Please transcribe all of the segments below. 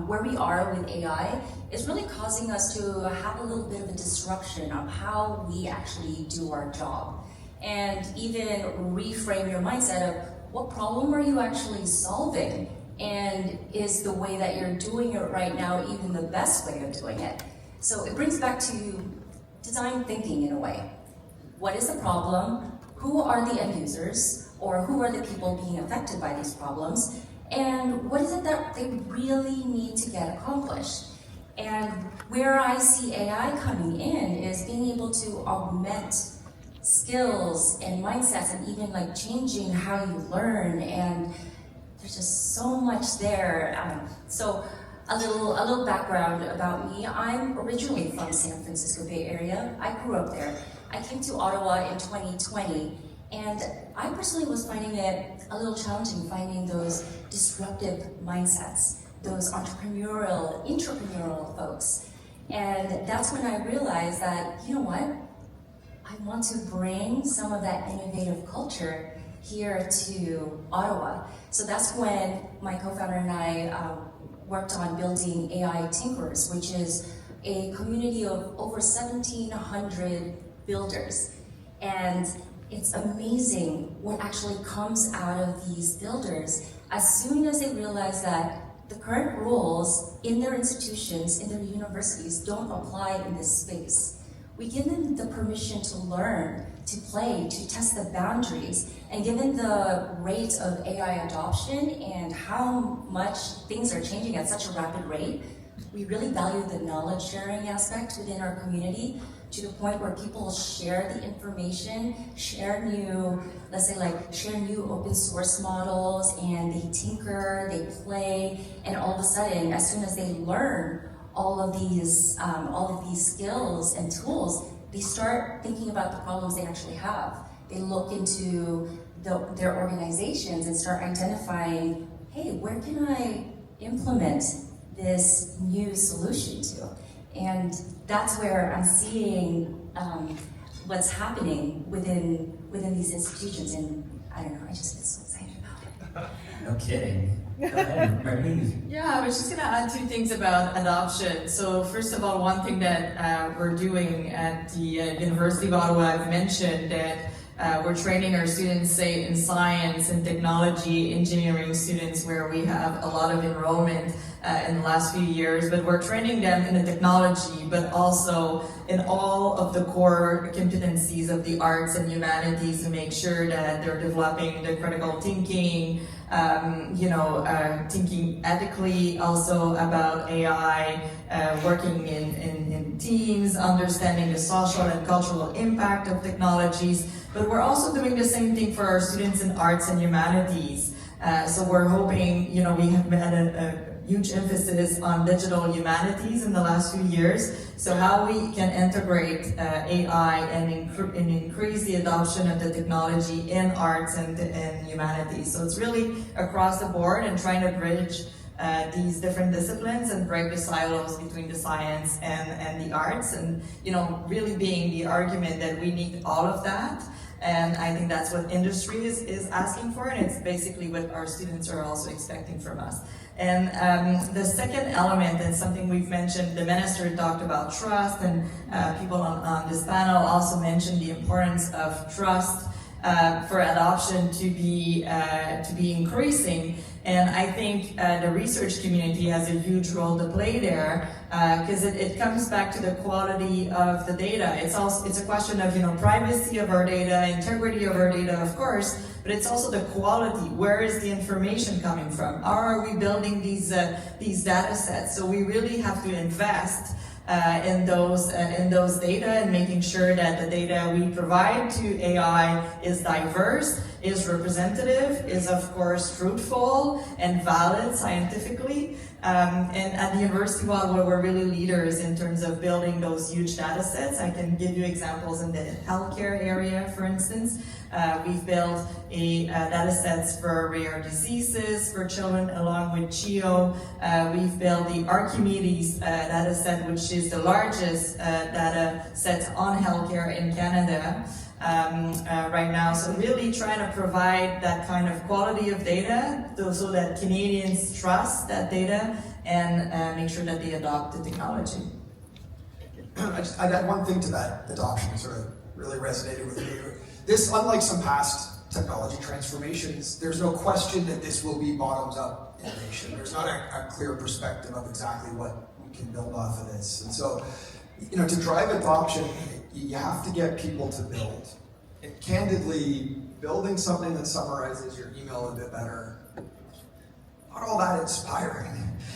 where we are with AI is really causing us to have a little bit of a disruption of how we actually do our job. And even reframe your mindset of what problem are you actually solving? And is the way that you're doing it right now even the best way of doing it? So it brings back to design thinking in a way. What is the problem? Who are the end users? Or who are the people being affected by these problems? And what is it that they really need to get accomplished? And where I see AI coming in is being able to augment skills and mindsets and even like changing how you learn, and there's just so much there. So a little background about me. I'm originally from San Francisco Bay Area. I grew up there. I came to Ottawa in 2020, and I personally was finding it a little challenging finding those disruptive mindsets, those entrepreneurial, intrapreneurial folks. And that's when I realized that, you know what? I want to bring some of that innovative culture here to Ottawa. So that's when my co-founder and I worked on building AI Tinkerers, which is a community of over 1,700 builders. And it's amazing what actually comes out of these builders as soon as they realize that the current rules in their institutions, in their universities, don't apply in this space. We give them the permission to learn, to play, to test the boundaries, and given the rate of AI adoption and how much things are changing at such a rapid rate, we really value the knowledge sharing aspect within our community to the point where people share the information, share new, let's say like share new open source models, and they tinker, they play, and all of a sudden, as soon as they learn all of these skills and tools, they start thinking about the problems they actually have. They look into their organizations and start identifying, hey, where can I implement this new solution to? And that's where I'm seeing what's happening within these institutions. And I don't know, I just get so excited about it. No kidding. Go ahead, Marie. Yeah, I was just going to add two things about adoption. So first of all, one thing that we're doing at the University of Ottawa, I've mentioned that we're training our students, say, in science and technology, engineering students, where we have a lot of enrollment in the last few years, but we're training them in the technology, but also in all of the core competencies of the arts and humanities to make sure that they're developing the critical thinking, thinking ethically also about AI, working in teams, understanding the social and cultural impact of technologies. But we're also doing the same thing for our students in arts and humanities. So we're hoping, we have had a huge emphasis on digital humanities in the last few years. So how we can integrate AI and increase the adoption of the technology in arts and humanities. So it's really across the board and trying to bridge these different disciplines and break the silos between the science and the arts, and really being the argument that we need all of that. And I think that's what industry is asking for, and it's basically what our students are also expecting from us. And the second element, and something we've mentioned, the minister talked about trust, and people on this panel also mentioned the importance of trust for adoption to be increasing. And I think the research community has a huge role to play there, because it comes back to the quality of the data. It's a question of privacy of our data, integrity of our data, of course, but it's also the quality. Where is the information coming from? How are we building these data sets? So we really have to invest in those data and making sure that the data we provide to AI is diverse, is representative, is of course truthful and valid scientifically. And at the University of Ottawa, we're really leaders in terms of building those huge data sets. I can give you examples in the healthcare area, for instance. We've built data sets for rare diseases for children along with CHIO. We've built the Archimedes data set, which is the largest data set on healthcare in Canada right now. So really trying to provide that kind of quality of data so that Canadians trust that data and make sure that they adopt the technology. I'd add one thing to that adoption that sort of really resonated with me. This, unlike some past technology transformations, there's no question that this will be bottoms-up innovation. There's not a clear perspective of exactly what we can build off of this. And so, to drive adoption, you have to get people to build. And candidly, building something that summarizes your email a bit better, not all that inspiring.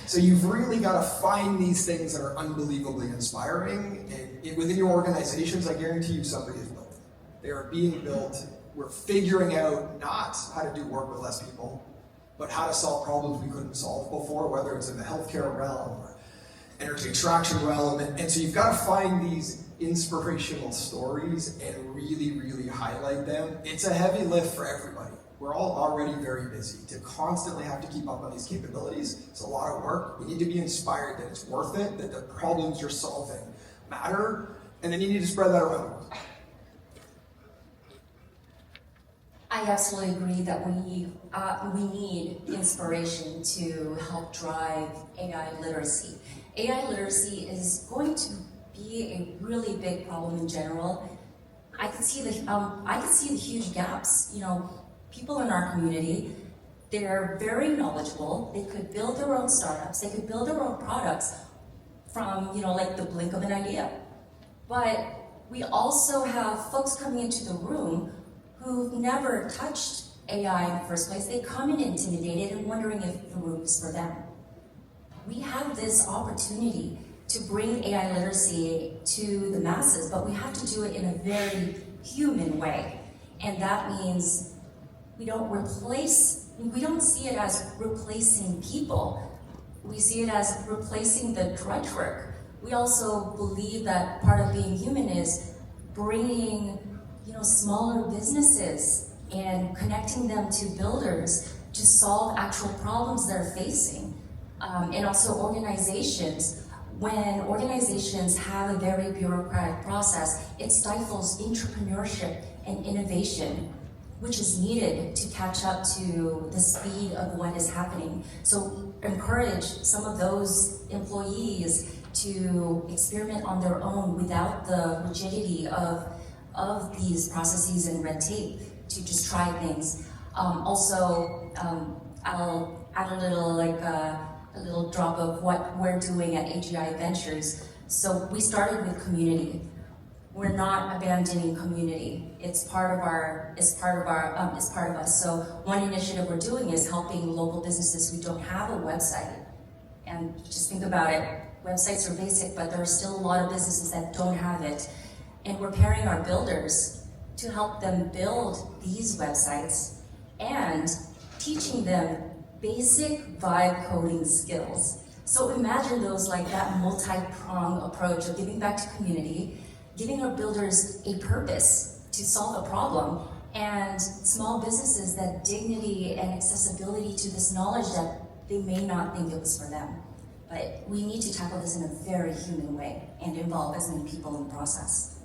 So you've really got to find these things that are unbelievably inspiring. And within your organizations, I guarantee you somebody is building. They are being built. We're figuring out not how to do work with less people, but how to solve problems we couldn't solve before, whether it's in the healthcare realm or energy extraction realm. And so you've got to find these inspirational stories and really, really highlight them. It's a heavy lift for everybody. We're all already very busy. To constantly have to keep up on these capabilities, it's a lot of work. You need to be inspired that it's worth it, that the problems you're solving matter, and then you need to spread that around. I absolutely agree that we need inspiration to help drive AI literacy. AI literacy is going to be a really big problem in general. I could see the huge gaps. People in our community, they're very knowledgeable. They could build their own startups. They could build their own products from, like the blink of an idea. But we also have folks coming into the room who've never touched AI in the first place. They come in intimidated and wondering if the room is for them. We have this opportunity to bring AI literacy to the masses, but we have to do it in a very human way. And that means we don't see it as replacing people. We see it as replacing the drudge work. We also believe that part of being human is bringing, smaller businesses and connecting them to builders to solve actual problems they're facing. And also organizations. When organizations have a very bureaucratic process, it stifles entrepreneurship and innovation, which is needed to catch up to the speed of what is happening. So encourage some of those employees to experiment on their own without the rigidity of these processes and red tape, to just try things. I'll add a little drop of what we're doing at AGI Ventures. So we started with community. We're not abandoning community. It's part of us. So one initiative we're doing is helping local businesses who don't have a website. And just think about it. Websites are basic, but there are still a lot of businesses that don't have it. And we're pairing our builders to help them build these websites and teaching them basic vibe coding skills. So imagine those like that multi-pronged approach of giving back to community, giving our builders a purpose to solve a problem, and small businesses that dignity and accessibility to this knowledge that they may not think it was for them. But we need to tackle this in a very human way and involve as many people in the process.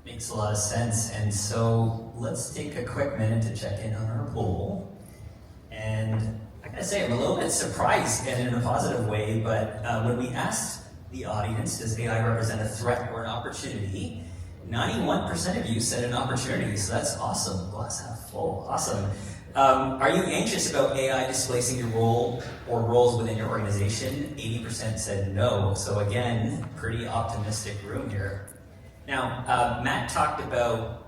Makes a lot of sense. And so let's take a quick minute to check in on our poll. And I gotta say, I'm a little bit surprised, and in a positive way, but when we asked the audience, does AI represent a threat or an opportunity? 91% of you said an opportunity, so that's awesome. Glass half full, awesome. Are you anxious about AI displacing your role or roles within your organization? 80% said no, so again, pretty optimistic room here. Now, Matt talked about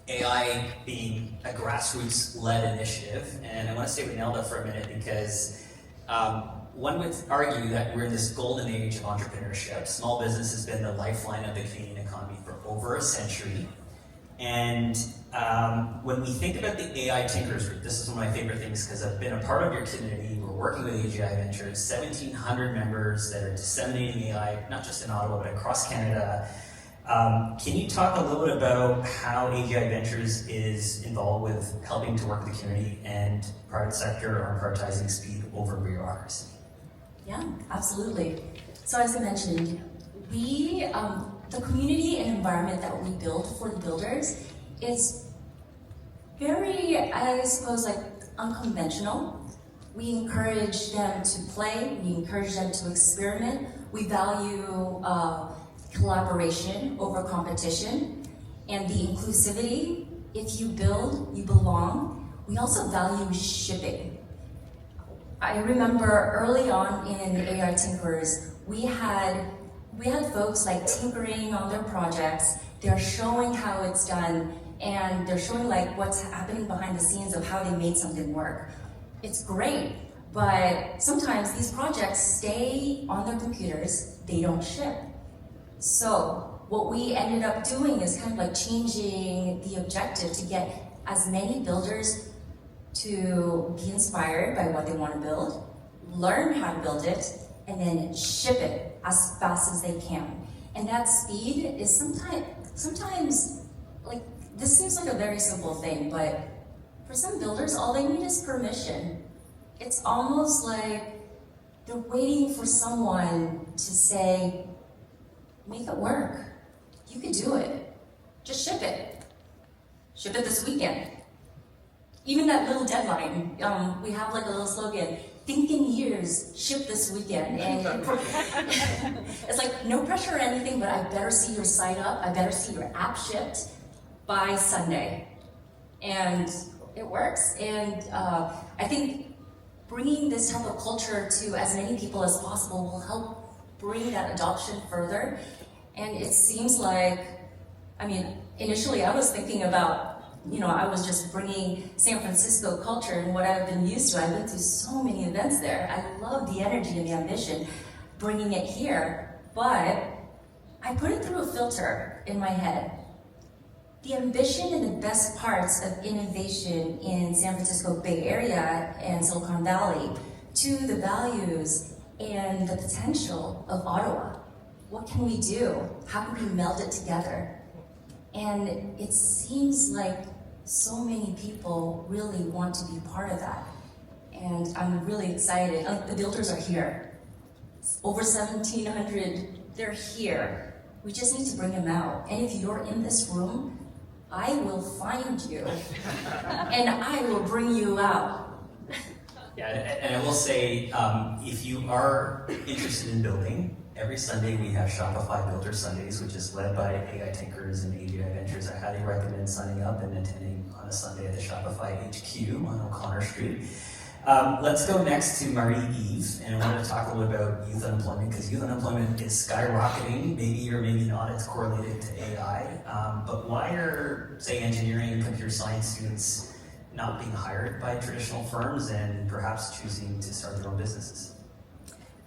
AI being a grassroots-led initiative, and I want to stay with Neilda for a minute because one would argue that we're in this golden age of entrepreneurship. Small business has been the lifeline of the Canadian economy for over a century. And when we think about the AI Tinkers Group, this is one of my favorite things because I've been a part of your community. We're working with AGI Ventures, 1,700 members that are disseminating AI, not just in Ottawa, but across Canada. Can you talk a little bit about how AGI Ventures is involved with helping to work with the community and private sector on prioritizing speed over bureaucracy? Yeah, absolutely. So as I mentioned, the community and environment that we build for the builders is very, I suppose, like unconventional. We encourage them to play, we encourage them to experiment. We value collaboration over competition and the inclusivity. If you build, you belong. We also value shipping. I remember early on in AI Tinkers, we had folks like tinkering on their projects. They're showing how it's done, and they're showing like what's happening behind the scenes of how they made something work. It's great, but sometimes these projects stay on their computers, they don't ship. So what we ended up doing is kind of like changing the objective to get as many builders to be inspired by what they want to build, learn how to build it, and then ship it as fast as they can. And that speed is sometimes like, this seems like a very simple thing, but for some builders, all they need is permission. It's almost like they're waiting for someone to say, make it work. You can do it. Just ship it. Ship it this weekend. Even that little deadline, we have like a little slogan, think in years, ship this weekend. And it's like no pressure or anything, but I better see your site up, I better see your app shipped by Sunday. And it works. And I think bringing this type of culture to as many people as possible will help bring that adoption further. And it seems like, I mean, initially I was thinking about, I was just bringing San Francisco culture and what I've been used to. I've been to so many events there. I love the energy and the ambition, bringing it here. But I put it through a filter in my head. The ambition and the best parts of innovation in San Francisco Bay Area and Silicon Valley to the values and the potential of Ottawa. What can we do? How can we meld it together? And it seems like so many people really want to be part of that. And I'm really excited. The builders are here. Over 1,700, they're here. We just need to bring them out. And if you're in this room, I will find you and I will bring you out. Yeah, and I will say, if you are interested in building, every Sunday we have Shopify Builder Sundays, which is led by AI Tinkers and AGI Ventures. I highly recommend signing up and attending on a Sunday at the Shopify HQ on O'Connor Street. Let's go next to Marie-Eve, and I want to talk a little about youth unemployment, because youth unemployment is skyrocketing. Maybe or maybe not, it's correlated to AI. But why are, say, engineering and computer science students not being hired by traditional firms and perhaps choosing to start their own businesses?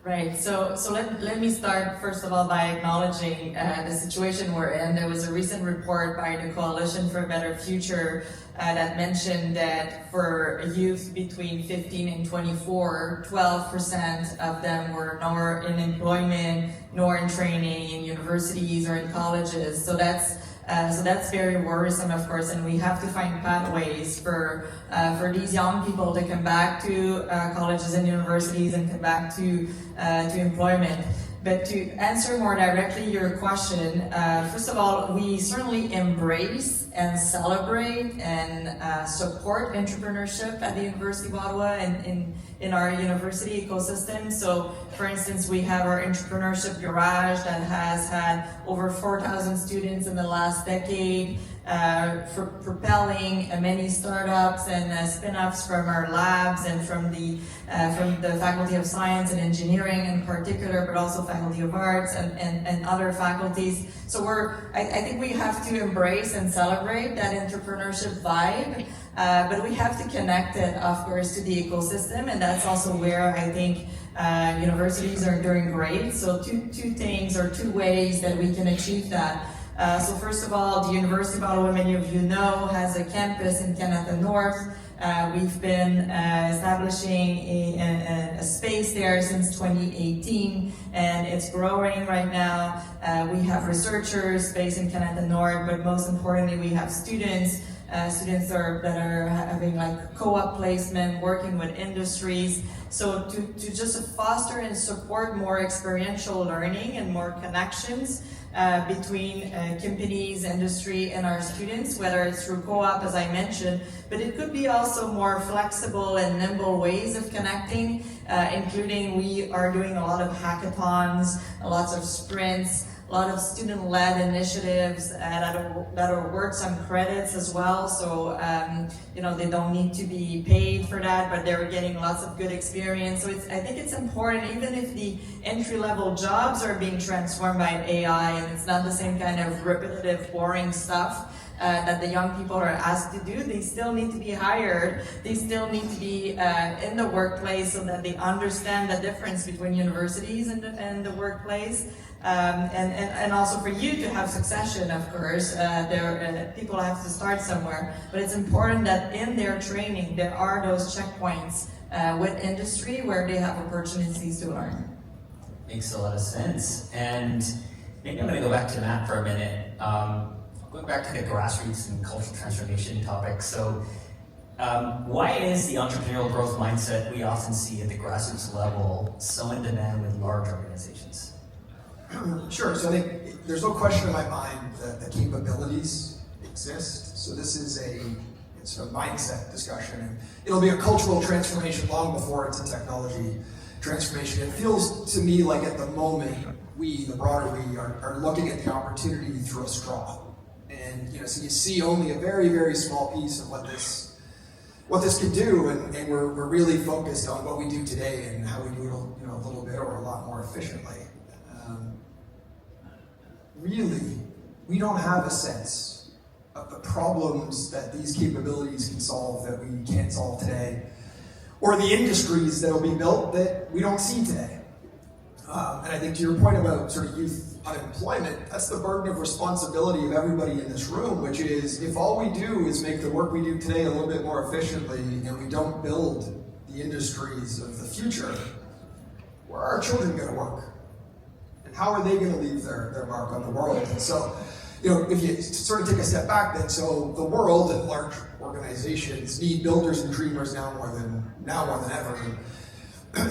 Right, so let me start first of all by acknowledging the situation we're in. There was a recent report by the Coalition for a Better Future that mentioned that for youth between 15 and 24, 12% of them were nor in employment, nor in training in universities or in colleges. So that's very worrisome, of course, and we have to find pathways for these young people to come back to colleges and universities and come back to employment. But to answer more directly your question, first of all, we certainly embrace and celebrate and support entrepreneurship at the University of Ottawa and in our university ecosystem. So, for instance, we have our entrepreneurship garage that has had over 4,000 students in the last decade, for propelling many startups and spin-offs from our labs and from the Faculty of Science and Engineering in particular, but also Faculty of Arts and other faculties. So I think we have to embrace and celebrate that entrepreneurship vibe, but we have to connect it, of course, to the ecosystem, and that's also where I think universities are doing great. So two things or two ways that we can achieve that. So first of all, the University of Ottawa, many of you know, has a campus in Canada North. We've been establishing a space there since 2018, and it's growing right now. We have researchers based in Canada North, but most importantly, we have students students that are having like co-op placement, working with industries. So to just foster and support more experiential learning and more connections between companies, industry, and our students, whether it's through co-op, as I mentioned, but it could be also more flexible and nimble ways of connecting, including we are doing a lot of hackathons, lots of sprints, a lot of student-led initiatives that are worth some credits as well. So, they don't need to be paid for that, but they're getting lots of good experience. So I think it's important, even if the entry-level jobs are being transformed by AI and it's not the same kind of repetitive, boring stuff that the young people are asked to do, they still need to be hired. They still need to be in the workplace so that they understand the difference between universities and the workplace. And also for you to have succession, of course, people have to start somewhere, but it's important that in their training there are those checkpoints with industry where they have opportunities to learn. Makes a lot of sense. And maybe I'm going to go back to Matt for a minute. Going back to the grassroots and cultural transformation topic. So why is the entrepreneurial growth mindset we often see at the grassroots level so in demand with large organizations? Sure, so I think there's no question in my mind that the capabilities exist. So this is it's a mindset discussion, and it'll be a cultural transformation long before it's a technology transformation. It feels to me like at the moment, the broader we, are looking at the opportunity through a straw. And so you see only a very, very small piece of what this can do, and we're really focused on what we do today and how we do it a little bit or a lot more efficiently. Really, we don't have a sense of the problems that these capabilities can solve that we can't solve today, or the industries that will be built that we don't see today. And I think to your point about sort of youth unemployment, that's the burden of responsibility of everybody in this room, which is if all we do is make the work we do today a little bit more efficiently and we don't build the industries of the future, where are our children going to work? And how are they going to leave their mark on the world? And so, if you sort of take a step back then, so the world and large organizations need builders and dreamers now more than ever.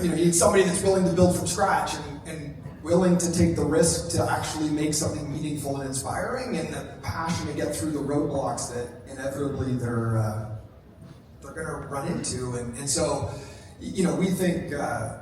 You need somebody that's willing to build from scratch and willing to take the risk to actually make something meaningful and inspiring, and the passion to get through the roadblocks that inevitably they're going to run into. And so, we think that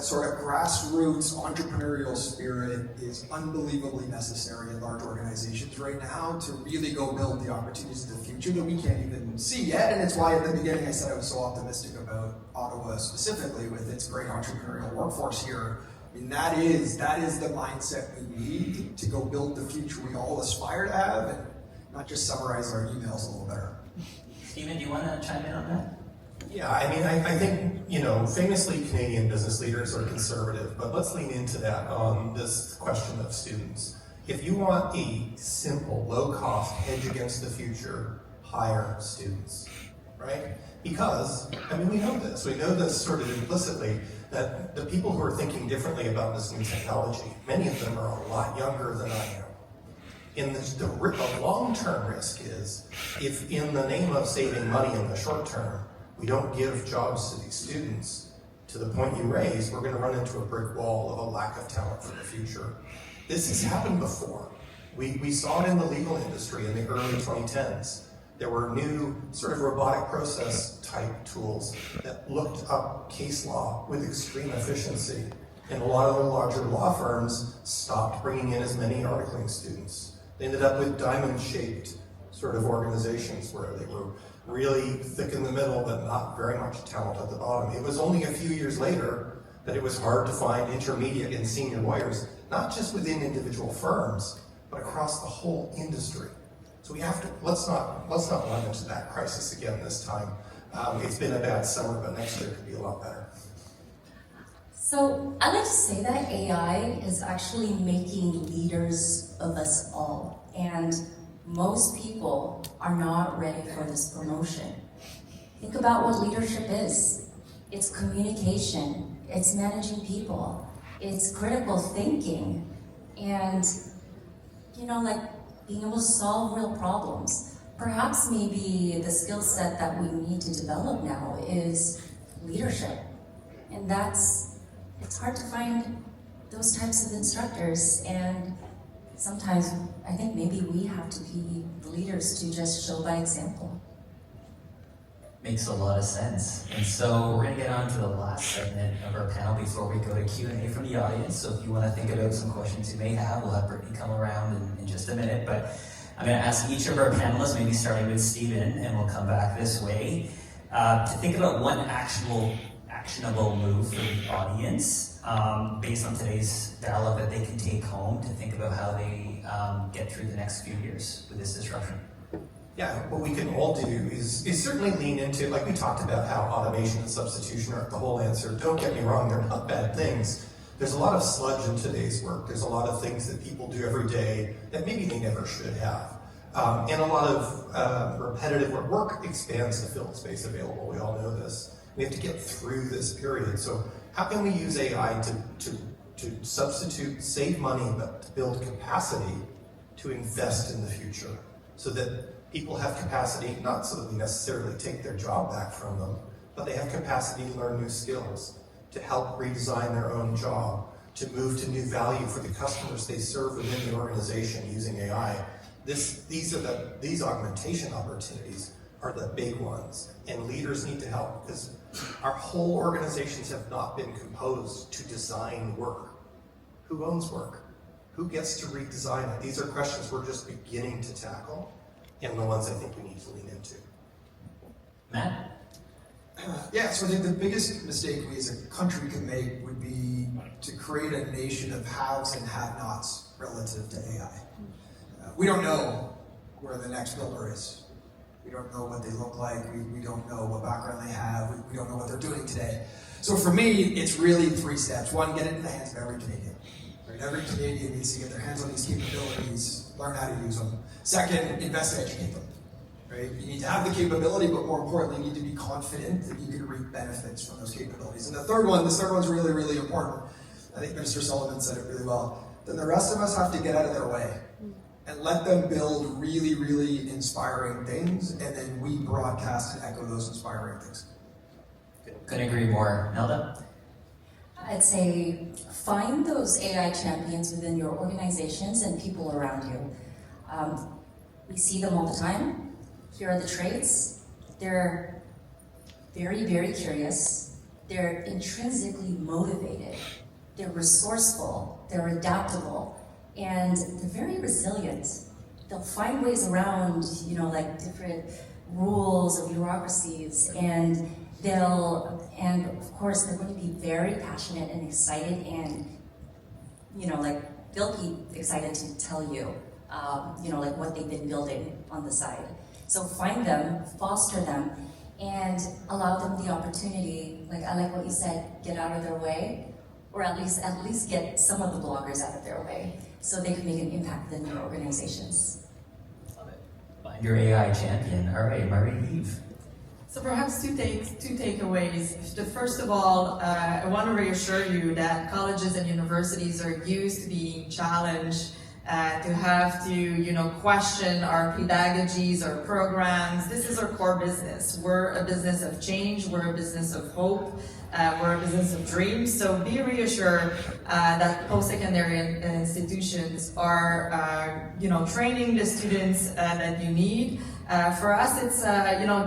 sort of grassroots entrepreneurial spirit is unbelievably necessary in large organizations right now to really go build the opportunities of the future that we can't even see yet. And it's why at the beginning I said I was so optimistic about Ottawa specifically with its great entrepreneurial workforce here. I mean, that is the mindset we need to go build the future we all aspire to have, and not just summarize our emails a little better. Stephen, do you want to chime in on that? Yeah, I think, famously Canadian business leaders are conservative, but let's lean into that on this question of students. If you want a simple, low-cost hedge against the future, hire students, right? Because, we know this. We know this sort of implicitly, that the people who are thinking differently about this new technology, many of them are a lot younger than I am. And the long-term risk is, if in the name of saving money in the short term, we don't give jobs to these students, to the point you raised, we're going to run into a brick wall of a lack of talent for the future. This has happened before. We saw it in the legal industry in the early 2010s. There were new sort of robotic process type tools that looked up case law with extreme efficiency. And a lot of the larger law firms stopped bringing in as many articling students. They ended up with diamond-shaped sort of organizations where they were really thick in the middle, but not very much talent at the bottom. It was only a few years later that it was hard to find intermediate and senior lawyers, not just within individual firms, but across the whole industry. So we have to, let's not run into that crisis again this time. It's been a bad summer, but next year could be a lot better. So I like to say that AI is actually making leaders of us all. And most people are not ready for this promotion. Think about what leadership is. It's communication, it's managing people, it's critical thinking, and being able to solve real problems. perhaps maybe the skill set that we need to develop now is leadership. And it's hard to find those types of instructors, and sometimes I think maybe we have to be the leaders to just show by example. Makes a lot of sense. And so we're going to get on to the last segment of our panel before we go to Q&A from the audience. So if you want to think about some questions you may have, we'll have Brittany come around in just a minute. But I'm going to ask each of our panelists, maybe starting with Stephen, and we'll come back this way, to think about one actionable move for the audience based on today's dialogue that they can take home to think about how they get through the next few years with this disruption. Yeah, what we can all do is certainly lean into, like we talked about how automation and substitution aren't the whole answer. Don't get me wrong, they're not bad things. There's a lot of sludge in today's work. There's a lot of things that people do every day that maybe they never should have. And a lot of repetitive work expands the field space available. We all know this. We have to get through this period. So how can we use AI to substitute, save money, but to build capacity to invest in the future so that people have capacity, not so that we necessarily take their job back from them, but they have capacity to learn new skills, to help redesign their own job, to move to new value for the customers they serve within the organization using AI. These augmentation opportunities are the big ones, and leaders need to help because our whole organizations have not been composed to design work. Who owns work? Who gets to redesign it? These are questions we're just beginning to tackle, and the ones I think we need to lean into. Matt? Yeah, so I think the biggest mistake we as a country can make would be to create a nation of haves and have-nots relative to AI. We don't know where the next builder is. We don't know what they look like. We don't know what background they have. We don't know what they're doing today. So for me, it's really 3 steps. 1, get it in the hands of every Canadian. Right? Every Canadian needs to get their hands on these capabilities, learn how to use them. 2nd, invest to educate them. Right? You need to have the capability, but more importantly, you need to be confident that you can reap benefits from those capabilities. And the third one's really, really important. I think Minister Sullivan said it really well. Then the rest of us have to get out of their way and let them build really, really inspiring things, and then we broadcast and echo those inspiring things. Couldn't agree more. Neilda? I'd say find those AI champions within your organizations and people around you. We see them all the time. Here are the traits. They're very, very curious. They're intrinsically motivated. They're resourceful. They're adaptable. And they're very resilient. They'll find ways around, like different rules or bureaucracies, and of course, they're going to be very passionate and excited, and, they'll be excited to tell you, what they've been building on the side. So find them, foster them, and allow them the opportunity, I like what you said, get out of their way, or at least get some of the bloggers out of their way, so they can make an impact within your organizations. Love it. Find your AI champion. All right, Marie-Eve. So perhaps two takeaways. First of all, I want to reassure you that colleges and universities are used to being challenged, to have to, question our pedagogies, our programs. This is our core business. We're a business of change. We're a business of hope. We're a business of dreams. So be reassured that post-secondary institutions are, training the students that you need. For us, it's,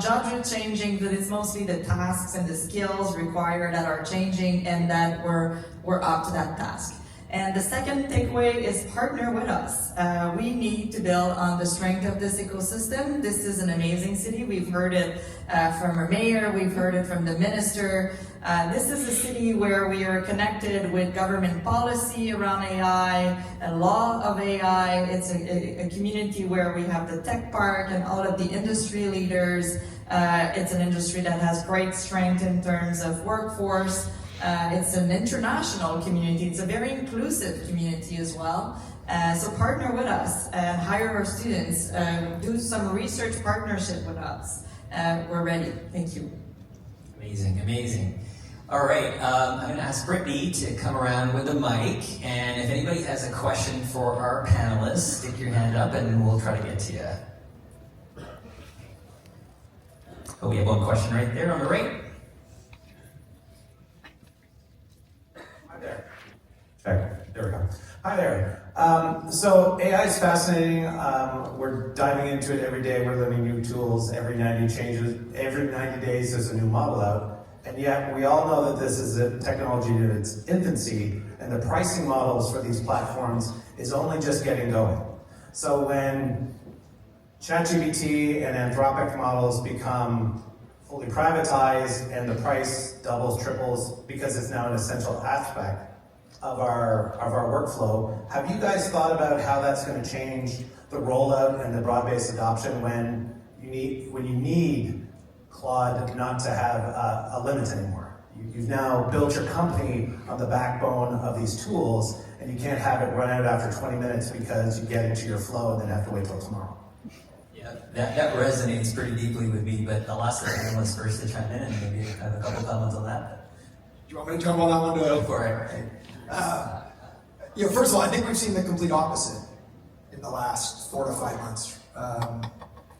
jobs are changing, but it's mostly the tasks and the skills required that are changing, and that we're up to that task. And the second takeaway is partner with us. We need to build on the strength of this ecosystem. This is an amazing city. We've heard it from our mayor. We've heard it from the minister. This is a city where we are connected with government policy around AI, a law of AI. It's a community where we have the tech park and all of the industry leaders. It's an industry that has great strength in terms of workforce. It's an international community. It's a very inclusive community as well. So partner with us and hire our students. Do some research partnership with us. We're ready. Thank you. Amazing, amazing. All right, I'm going to ask Brittany to come around with the mic, and if anybody has a question for our panelists, stick your hand up and we'll try to get to you. Oh, we have one question right there on the right. Hi there. Check. There we go. Hi there. So AI is fascinating. We're diving into it every day. We're learning new tools. Every 90 days there's a new model out. And yet we all know that this is a technology in its infancy, and the pricing models for these platforms is only just getting going. So when ChatGPT and Anthropic models become fully privatized and the price doubles, triples, because it's now an essential aspect of our workflow, have you guys thought about how that's going to change the rollout and the broad-based adoption when you need Claude not to have a limit anymore? You've now built your company on the backbone of these tools, and you can't have it run out after 20 minutes because you get into your flow and then have to wait till tomorrow. Yeah, that resonates pretty deeply with me, but I'll ask the panelists first to chime in and maybe have a couple comments on that. Do you want me to jump on that one? Go for it. First of all, I think we've seen the complete opposite in the last 4 to 5 months.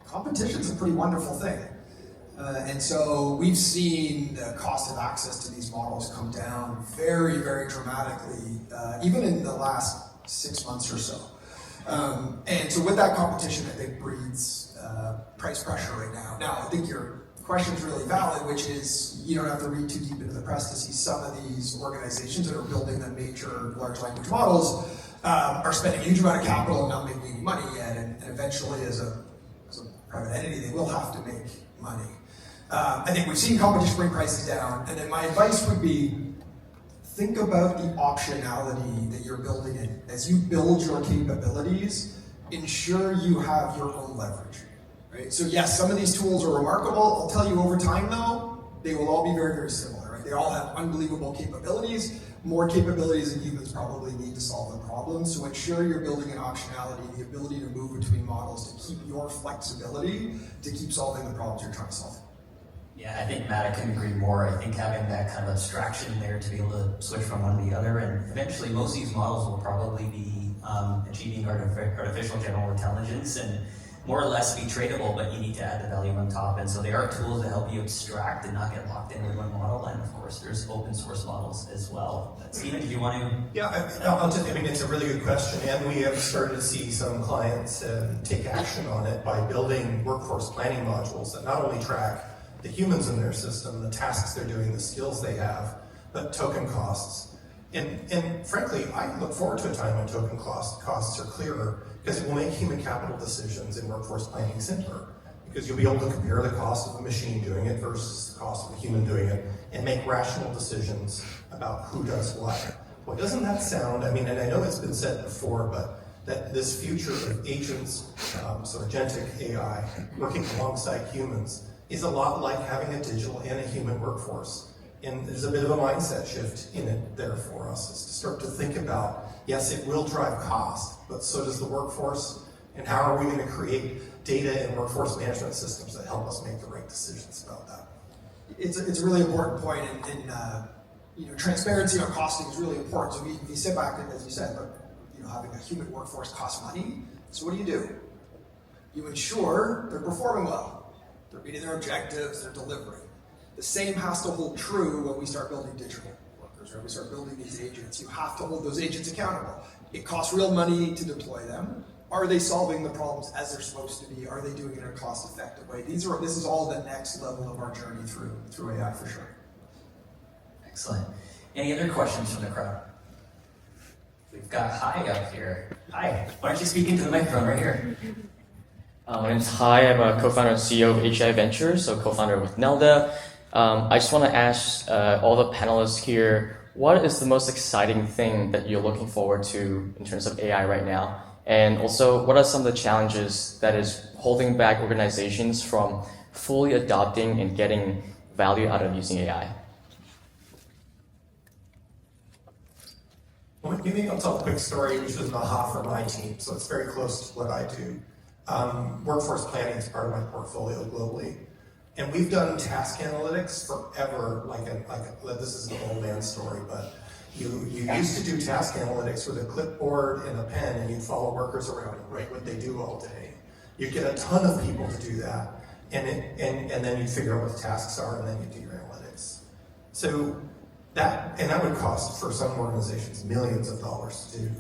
Competition's a pretty wonderful thing. And so we've seen the cost of access to these models come down very, very dramatically, even in the last 6 months or so. And so with that competition, I think breeds price pressure right now. Now, I think your question's really valid, which is you don't have to read too deep into the press to see some of these organizations that are building the major large language models are spending a huge amount of capital and not making any money yet, and eventually as a private entity, they will have to make money. I think we've seen competition bring prices down, and then my advice would be think about the optionality that you're building in. As you build your capabilities, ensure you have your own leverage. Right? So yes, some of these tools are remarkable. I'll tell you over time though, they will all be very, very similar. Right? They all have unbelievable capabilities, more capabilities than humans probably need to solve the problem. So ensure you're building an optionality, the ability to move between models to keep your flexibility to keep solving the problems you're trying to solve. Yeah, I think Matt, I couldn't agree more. I think having that kind of abstraction there to be able to switch from one to the other, and eventually most of these models will probably be achieving artificial general intelligence and more or less be tradable, but you need to add the value on top. And so there are tools to help you abstract and not get locked in with one model. And of course, there's open source models as well. Stephen, did you want to? Yeah, it's a really good question, and we have started to see some clients take action on it by building workforce planning modules that not only track the humans in their system, the tasks they're doing, the skills they have, but token costs. And frankly, I look forward to a time when token costs are clearer, because it will make human capital decisions in workforce planning simpler. Because you'll be able to compare the cost of a machine doing it versus the cost of a human doing it, and make rational decisions about who does what. Well, doesn't that sound, and I know it's been said before, but that this future of agents, so agentic AI, working alongside humans, is a lot like having a digital and a human workforce. And there's a bit of a mindset shift in it there for us, is to start to think about, yes, it will drive cost, but so does the workforce, and how are we going to create data and workforce management systems that help us make the right decisions about that? It's a really important point, and transparency on costing is really important. So if you sit back and, as you said, having a human workforce costs money. So what do? You ensure they're performing well, they're meeting their objectives, they're delivering. The same has to hold true when we start building digital workers, or when we start building these agents. You have to hold those agents accountable. It costs real money to deploy them. Are they solving the problems as they're supposed to be? Are they doing it in a cost-effective way? This is all the next level of our journey through AI for sure. Excellent. Any other questions from the crowd? We've got Hai up here. Hi, why don't you speak into the microphone right here? My name's Hai. I'm a co-founder and CEO of HI Ventures, so co-founder with Neilda. I just want to ask all the panelists here, what is the most exciting thing that you're looking forward to in terms of AI right now? And also, what are some of the challenges that is holding back organizations from fully adopting and getting value out of using AI? Well, maybe I'll tell a quick story, which was an aha for my team, so it's very close to what I do. Workforce planning is part of my portfolio globally. And we've done task analytics forever, this is an old man story, but you used to do task analytics with a clipboard and a pen, and you'd follow workers around and write what they do all day. You'd get a ton of people to do that. and then you figure out what the tasks are, and then you do your analytics. So that would cost, for some organizations, millions of dollars to do.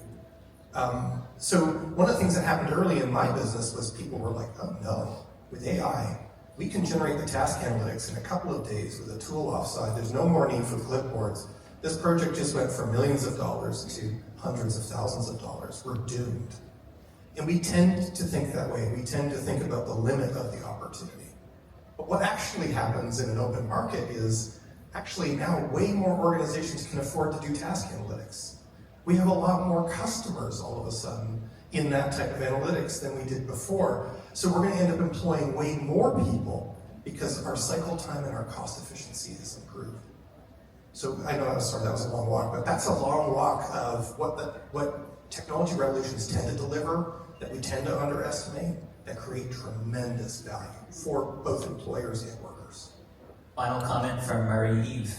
So one of the things that happened early in my business was people were like, oh no, with AI, we can generate the task analytics in a couple of days with a tool offside. There's no more need for clipboards. This project just went from millions of dollars to hundreds of thousands of dollars. We're doomed. And we tend to think that way. We tend to think about the limit of the opportunity. But what actually happens in an open market is actually now way more organizations can afford to do task analytics. We have a lot more customers all of a sudden in that type of analytics than we did before. So we're going to end up employing way more people because our cycle time and our cost efficiency has improved. So I know, that was a long walk, but that's a long walk of what technology revolutions tend to deliver that we tend to underestimate that create tremendous value for both employers and workers. Final comment from Marie-Eve.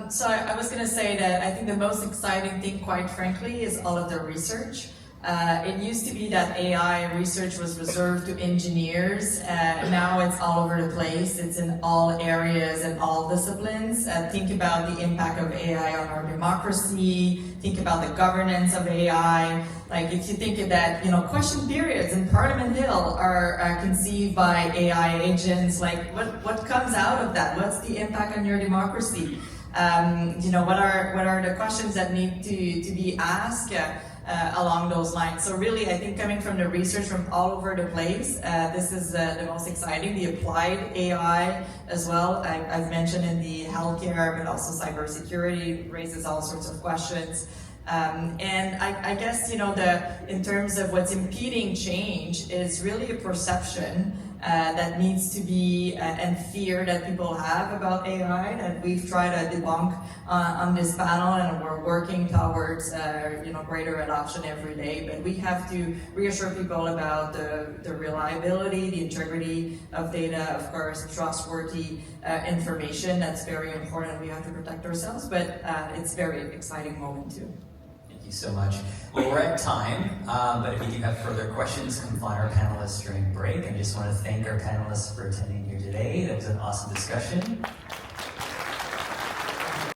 So I was going to say that I think the most exciting thing, quite frankly, is all of the research. It used to be that AI research was reserved to engineers. Now it's all over the place. It's in all areas and all disciplines. Think about the impact of AI on our democracy. Think about the governance of AI. Like if you think of that, question periods in Parliament Hill are conceived by AI agents. Like what comes out of that? What's the impact on your democracy? What are the questions that need to be asked? Along those lines. So really, I think coming from the research from all over the place, this is the most exciting. The applied AI as well, I've mentioned in the healthcare, but also cybersecurity raises all sorts of questions. And I guess, in terms of what's impeding change is really a perception that needs to be, and fear that people have about AI that we've tried to debunk on this panel, and we're working towards, greater adoption every day. But we have to reassure people about the reliability, the integrity of data, of course, trustworthy information. That's very important. We have to protect ourselves, but it's a very exciting moment too. Thank you so much. Well, we're at time, but if you do have further questions, come find our panelists during break. I just want to thank our panelists for attending here today. That was an awesome discussion.